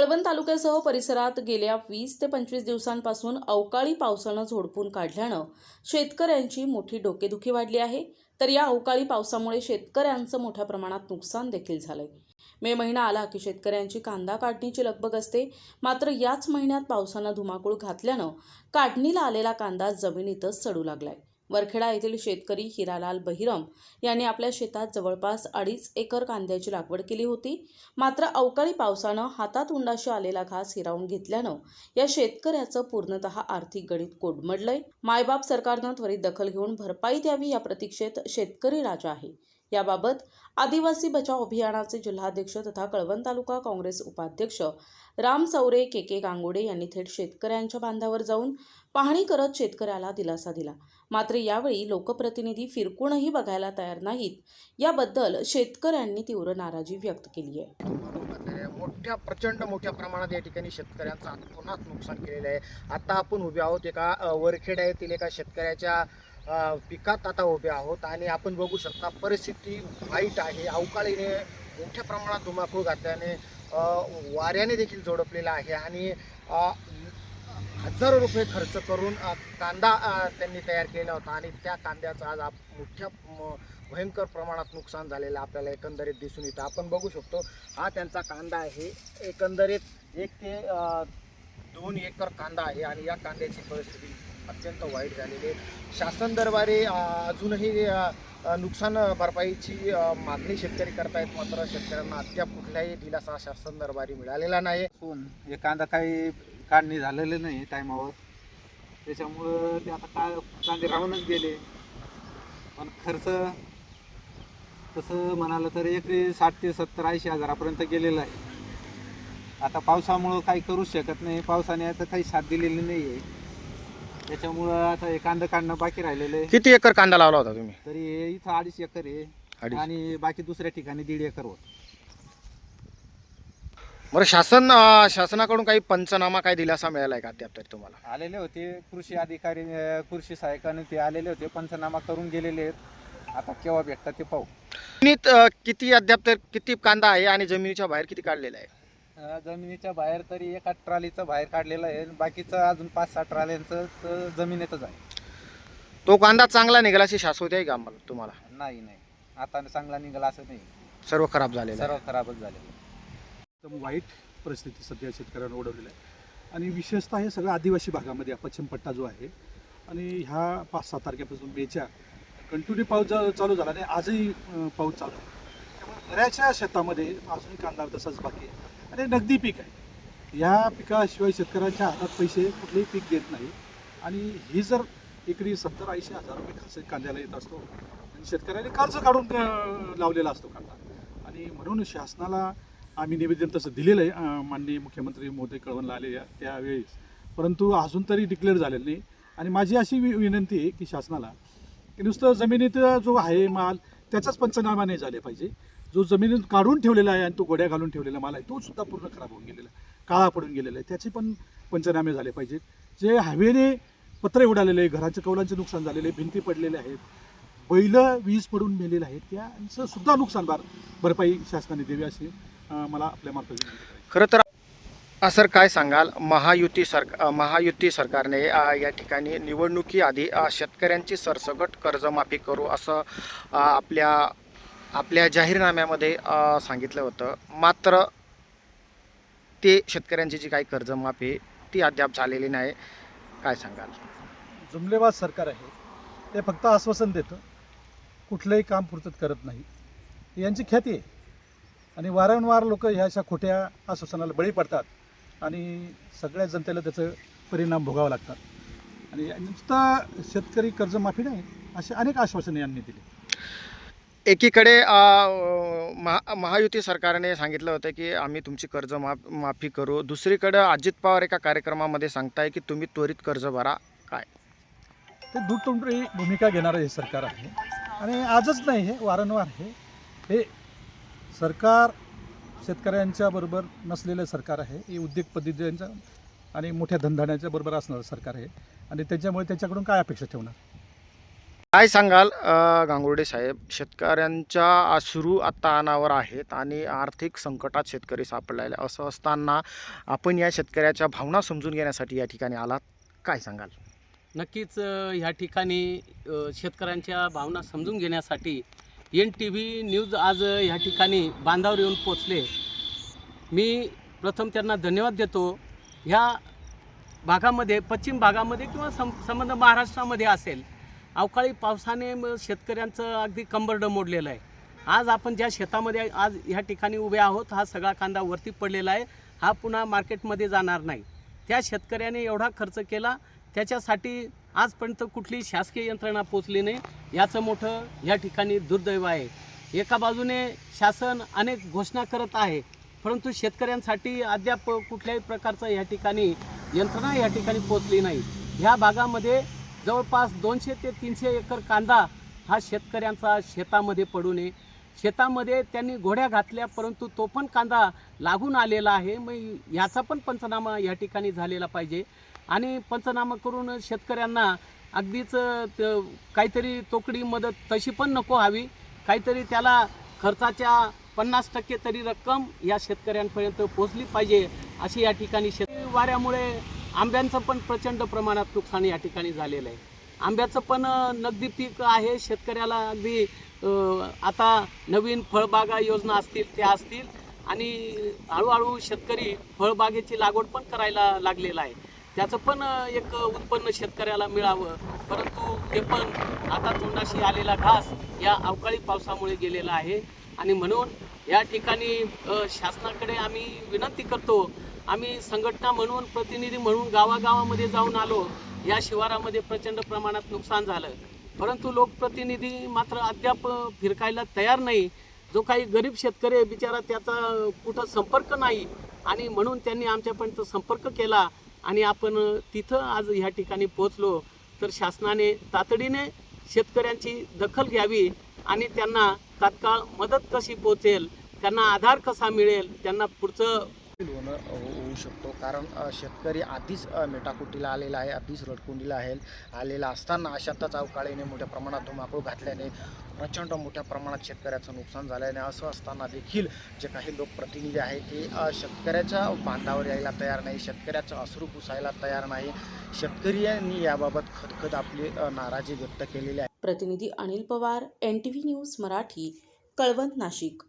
कळवण तालुक्यासह परिसरात गेल्या 20 ते 25 दिवसांपासून अवकाळी पावसानं झोडपून काढल्यानं शेतकऱ्यांची मोठी डोकेदुखी वाढली आहे। तर या अवकाळी पावसामुळे शेतकऱ्यांचं मोठ्या प्रमाणात नुकसान देखील झालंय। मे महिना आला की शेतकऱ्यांची कांदा काढणीची लगबग असते, मात्र याच महिन्यात पावसानं धुमाकूळ घातल्यानं काढणीला आलेला कांदा जमिनीतच सडू लागलाय। वरखेडा येथील शेतकरी हिरालाल बहिरम यांनी आपल्या शेतात जवळपास 2.5 एकर कांद्याची लागवड केली होती। मात्र अवकाळी पावसानं हातात उंडाशी आलेला घास हिरावून घेतल्यानं या शेतकऱ्याचं पूर्णतः आर्थिक गणित कोडमडलंय। मायबाप सरकारनं त्वरित दखल घेऊन भरपाई द्यावी या प्रतीक्षेत शेतकरी राजा आहे। याबाबत आदिवासी बचाव अभियानाचे जिल्हाध्यक्ष तथा कळवण तालुका काँग्रेस उपाध्यक्ष राम चौरे के गांगोडे यांनी थेट शेतकऱ्यांच्या बांधावर जाऊन पाहणी करत शेतकऱ्याला दिलासा दिला। मात्र यावेळी लोकप्रतिनिधी फिरकूनही बघायला तयार नाहीत। याबद्दल शेतकऱ्यांनी तीव्र नाराजी व्यक्त केली आहे। प्रचंड मोठ्या प्रमाणात या ठिकाणी शेतकऱ्यांचं अतोनात नुकसान केलेलं आहे। आता आपण उभे आहोत एका वरखेडा येथील एका शेतकऱ्याच्या पिकात आता उभे आहोत आणि आपण बघू शकता परिस्थिती वाईट आहे। अवकाळीने मोठ्या प्रमाणात धुमाकूळ घातल्याने वाऱ्याने देखील झोडपलेला आहे आणि हजारो रुपये खर्च करून कांदा त्यांनी तयार केला होता आणि त्या कांद्याचा आज मोठ्या भयंकर प्रमाणात नुकसान झालेलं आपल्याला एकंदरीत दिसून येतं। आपण बघू शकतो हा त्यांचा कांदा आहे। एकंदरीत 1 ते 2 एकर कांदा आहे आणि या कांद्याची परिस्थिती अत्यंत वाईट झालेली आहे। शासन दरबारी अजूनही नुकसान भरपाईची मागणी शेतकरी करतायत, मात्र शेतकऱ्यांना अद्याप कुठलाही दिलासा शासन दरबारी मिळालेला नाही। हे कांदा काही काढणी झालेलं नाही टायमावर, त्याच्यामुळं ते आता काय कांदे राहूनच गेले। पण खर्च तसं म्हणालं तर एकरी 60 ते 70 80 हजारापर्यंत गेलेला आहे। आता पावसामुळं काही करू शकत नाही, पावसाने आता काही साथ दिलेली नाही आहे, त्याच्यामुळं आता हे कांदा काढणं बाकी राहिलेलं आहे। किती एकर कांदा लावला होता तुम्ही? तरी इथं 2.5 एकर आहे आणि बाकी दुसऱ्या ठिकाणी 1.5 एकर होत। बरं, शासनाकडून काही पंचनामा काही दिलासा मिळालाय का अद्याप तरी तुम्हाला? आलेले होते कृषी अधिकारी, कृषी सहाय्यकाने ते आलेले होते, पंचनामा करून गेलेले आहेत। आता केव्हा भेटतात ते पाहू। किती अद्याप तर किती कांदा आहे आणि जमिनीच्या बाहेर किती काढलेला आहे? जमिनीच्या बाहेर तरी 1 ट्रॉलीचं बाहेर काढलेलं आहे, बाकीचं अजून 5-6 ट्रॉल्यांचं तर जमिनीतच आहे। तो कांदा चांगला निघाला अशी शाश्वती आहे का तुम्हाला? नाही, आता चांगला निघाला असं नाही, सर्व खराब झालेलं सर्व खराबच झालेलं। एकदम वाईट परिस्थिती सध्या शेतकऱ्यांना ओढवलेली आहे आणि विशेषतः हे सगळं आदिवासी भागामध्ये पश्चिम पट्टा जो आहे आणि ह्या 5-6 तारखेपासून मेच्या कंटिन्यू पाऊस चालू झाला आणि आजही पाऊस चालू आहे। त्यामुळे बऱ्याचशा शेतामध्ये अजूनही कांदा तसाच बाकी आहे आणि नगदी पीक आहे। या पिकाशिवाय शेतकऱ्यांच्या हातात पैसे कुठलेही पीक देत नाही आणि ही जर एकरी 70-80 हजार रुपये खर्च कांद्याला येत असतो आणि शेतकऱ्यांनी कर्ज काढून लावलेला असतो कांदा आणि म्हणून शासनाला आम्ही निवेदन तसं दिलेलं आहे माननीय मुख्यमंत्री महोदय कळवणला आले त्यावेळेस, परंतु अजून तरी डिक्लेअर झालेलं नाही। आणि माझी अशी विनंती आहे की शासनाला की नुसतं जमिनीत जो आहे माल त्याचाच पंचनामा नाही झाले पाहिजे, जो जमिनीत काढून ठेवलेला आहे आणि तो गोड्या घालून ठेवलेला माल आहे तो सुद्धा पूर्ण खराब होऊन गेलेला, काळा पडून गेलेला आहे, त्याचे पण पंचनामे झाले पाहिजेत। जे हवेने पत्रे उडालेले आहे, घराच्या कौलांचे नुकसान झालेले, भिंती पडलेले आहेत, बैल वीज पडून मेलेले आहेत, त्यांचं सुद्धा नुकसान भरपाई शासनाने द्यावी अशी मला आपल्या मार्फत विनंती करायची। खरं तर सर काय सांगाल, महायुती सरकारने या ठिकाणी निवडणुकी आधी शेतकऱ्यांची सरसकट कर्जमाफी करू असं आपल्या जाहीरनाम्यामध्ये सांगितलं होतं, मात्र ते शेतकऱ्यांची जी काही कर्जमाफी ती अद्याप झालेली नाही, काय सांगाल? जुमलेबाज सरकार आहे, ते फक्त आश्वासन देतं, कुठलंही काम पूर्तत करत नाही, यांची ख्याती आहे आणि वारंवार लोक ह्या अशा खोट्या आश्वासनाला बळी पडतात आणि सगळ्या जनतेला त्याचं परिणाम भोगावं लागतात आणि नुसतं शेतकरी कर्जमाफी नाही असे अनेक आश्वासने यांनी दिली। एकीकडे महायुती सरकारने सांगितलं होतं की आम्ही तुमची माफी करू, दुसरीकडे अजित पवार एका कार्यक्रमामध्ये सांगताय की तुम्ही त्वरित कर्ज भरा, काय? ते दूरतोंडी भूमिका घेणारं हे सरकार आहे आणि आजच नाही, हे वारंवार हे सरकार शेतकऱ्यांच्या बरोबर नसलेलं सरकार आहे, हे उद्योगपतींच्या आणि मोठ्या धंदाण्याच्या बरोबर असणारं सरकार आहे आणि त्याच्यामुळे त्याच्याकडून काय अपेक्षा ठेवणार? काय सांगाल गांगुर्डे साहेब, शेतकऱ्यांच्या अश्रू आता अनावर आहेत आणि आर्थिक संकटात शेतकरी सापडलेले असं असताना आपण या शेतकऱ्याच्या भावना समजून घेण्यासाठी या ठिकाणी आलात, काय सांगाल? नक्कीच ह्या ठिकाणी शेतकऱ्यांच्या भावना समजून घेण्यासाठी NTV न्यूज आज ह्या ठिकाणी बांधावर येऊन पोचले. मी प्रथम त्यांना धन्यवाद देतो. ह्या भागामध्ये, पश्चिम भागामध्ये किंवा संबंध महाराष्ट्रामध्ये असेल, अवकाळी पावसाने शेतकऱ्यांचं अगदी कंबरडं मोडलेलं आहे. आज आपण ज्या शेतामध्ये आज ह्या ठिकाणी उभे आहोत, हा सगळा कांदा वरती पडलेला आहे. हा पुन्हा मार्केटमध्ये जाणार नाही. त्या शेतकऱ्याने एवढा खर्च केला, त्याच्यासाठी आजपर्यंत कुठलीही शासकीय यंत्रणा पोचली नाही. याचं मोठं या ठिकाणी दुर्दैव आहे. एका बाजूने शासन अनेक घोषणा करत आहे, परंतु शेतकऱ्यांसाठी अद्याप कुठल्याही प्रकारचं या ठिकाणी यंत्रणा या ठिकाणी पोचली नाही. ह्या भागामध्ये जवळपास 200 ते 300 एकर कांदा हा शेतकऱ्यांचा शेतामध्ये पडू नये. शेतामध्ये त्यांनी घोड्या घातल्या, परंतु तो पण कांदा लागून आलेला आहे. मग याचा पण पंचनामा या ठिकाणी झालेला पाहिजे आणि पंचनामा करून शेतकऱ्यांना अगदीच काहीतरी तोकडी मदत तशी पण नको हवी. काहीतरी त्याला खर्चाच्या 50% तरी रक्कम या शेतकऱ्यांपर्यंत पोचली पाहिजे, अशी या ठिकाणी वाऱ्यामुळे आंब्यांचं पण प्रचंड प्रमाणात नुकसान या ठिकाणी झालेलं आहे. आंब्याचं पण नगदी पीक आहे. शेतकऱ्याला अगदी आता नवीन फळबागा योजना असतील त्या असतील आणि हळूहळू शेतकरी फळबागेची लागवड पण करायला लागलेला आहे. त्याचं पण एक उत्पन्न शेतकऱ्याला मिळावं, परंतु ते पण आता तोंडाशी आलेला घास या अवकाळी पावसामुळे गेलेला आहे. आणि म्हणून या ठिकाणी शासनाकडे आम्ही विनंती करतो. आम्ही संघटना म्हणून, प्रतिनिधी म्हणून गावागावामध्ये जाऊन आलो. या शिवारामध्ये प्रचंड प्रमाणात नुकसान झालं, परंतु लोकप्रतिनिधी मात्र अद्याप फिरकायला तयार नाही. जो काही गरीब शेतकरी आहे बिचारा, त्याचा कुठं संपर्क नाही आणि म्हणून त्यांनी आमच्यापर्यंत संपर्क केला आणि आपण तिथं आज ह्या ठिकाणी पोहोचलो. तर शासनाने तातडीने शेतकऱ्यांची दखल घ्यावी आणि त्यांना तात्काळ मदत कशी पोहोचेल, त्यांना आधार कसा मिळेल, त्यांना पुढचं होऊ शकतो. कारण शेतकरी आधीच मेटाकुटीला आलेला आहे, आधीच रडकुंडीला आलेला असताना अशातच अवकाळीने मोठ्या प्रमाणात धुमाकूळ घातल्याने प्रचंड मोठ्या प्रमाणात शेतकऱ्याचं नुकसान झाल्याने असं असताना देखील जे काही लोकप्रतिनिधी आहेत ते शेतकऱ्याच्या बांधावर यायला तयार नाही, शेतकऱ्याचं अश्रू पुसायला तयार नाही. शेतकऱ्यांनी याबाबत खदखद आपली नाराजी व्यक्त केलेली आहे. प्रतिनिधी अनिल पवार, NTV न्यूज मराठी, कळवण, नाशिक.